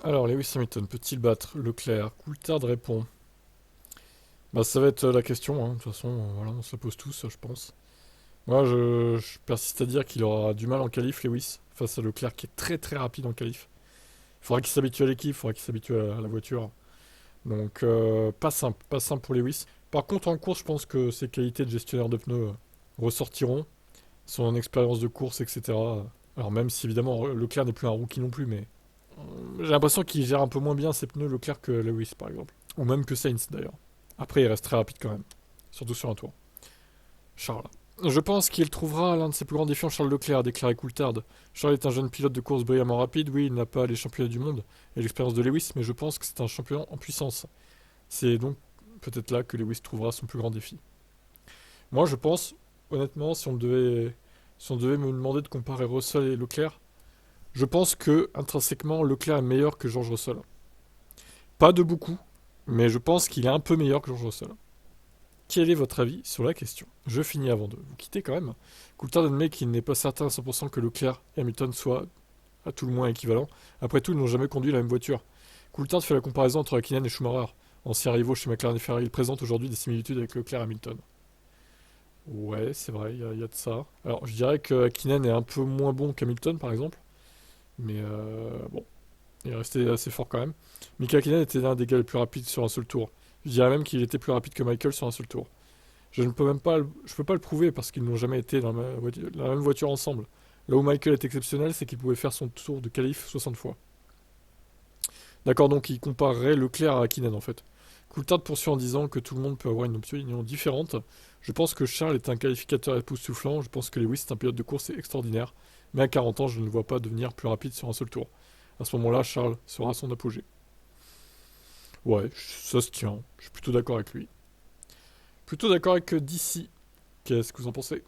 Alors, Lewis Hamilton peut-il battre Leclerc? Coulthard répond. Bah, ça va être la question, hein. De toute façon, voilà, on se la pose tous, je pense. Moi, je persiste à dire qu'il aura du mal en qualif, Lewis, face à Leclerc qui est très très rapide en qualif. Il faudra qu'il s'habitue à l'équipe, il faudra qu'il s'habitue à la voiture. Donc, pas simple pour Lewis. Par contre, en course, je pense que ses qualités de gestionnaire de pneus ressortiront, son expérience de course, etc. Alors, même si évidemment Leclerc n'est plus un rookie non plus, mais j'ai l'impression qu'il gère un peu moins bien ses pneus Leclerc que Lewis, par exemple. Ou même que Sainz, d'ailleurs. Après, il reste très rapide quand même, surtout sur un tour. Charles. Je pense qu'il trouvera l'un de ses plus grands défis en Charles Leclerc, a déclaré Coulthard. Charles est un jeune pilote de course brillamment rapide, oui, il n'a pas les championnats du monde et l'expérience de Lewis, mais je pense que c'est un champion en puissance. C'est donc peut-être là que Lewis trouvera son plus grand défi. Moi, je pense, honnêtement, si on devait me demander de comparer Russell et Leclerc, je pense que, intrinsèquement, Leclerc est meilleur que George Russell. Pas de beaucoup, mais je pense qu'il est un peu meilleur que George Russell. Quel est votre avis sur la question? Je finis avant de vous quitter quand même. Coulthard admet qu'il n'est pas certain à 100% que Leclerc et Hamilton soient à tout le moins équivalents. Après tout, ils n'ont jamais conduit la même voiture. Coulthard fait la comparaison entre Hakkinen et Schumacher, anciens rivaux chez McLaren et Ferrari. Il présente aujourd'hui des similitudes avec Leclerc et Hamilton. Ouais, c'est vrai, il y a de ça. Alors, je dirais que Hakkinen est un peu moins bon qu'Hamilton, par exemple. Mais bon, il est resté assez fort quand même. Mika Hakkinen était l'un des gars les plus rapides sur un seul tour. Je dirais même qu'il était plus rapide que Michael sur un seul tour. Je peux pas le prouver parce qu'ils n'ont jamais été dans la même voiture ensemble. Là où Michael est exceptionnel, c'est qu'il pouvait faire son tour de qualif 60 fois. D'accord, donc il comparerait Leclerc à Hakkinen en fait. Coulthard poursuit en disant que tout le monde peut avoir une opinion différente. Je pense que Charles est un qualificateur époustouflant. Je pense que Lewis est un pilote de course extraordinaire. Mais à 40 ans, je ne le vois pas devenir plus rapide sur un seul tour. À ce moment-là, Charles sera à son apogée. Ouais, ça se tient. Je suis plutôt d'accord avec lui. Plutôt d'accord avec DC. Qu'est-ce que vous en pensez?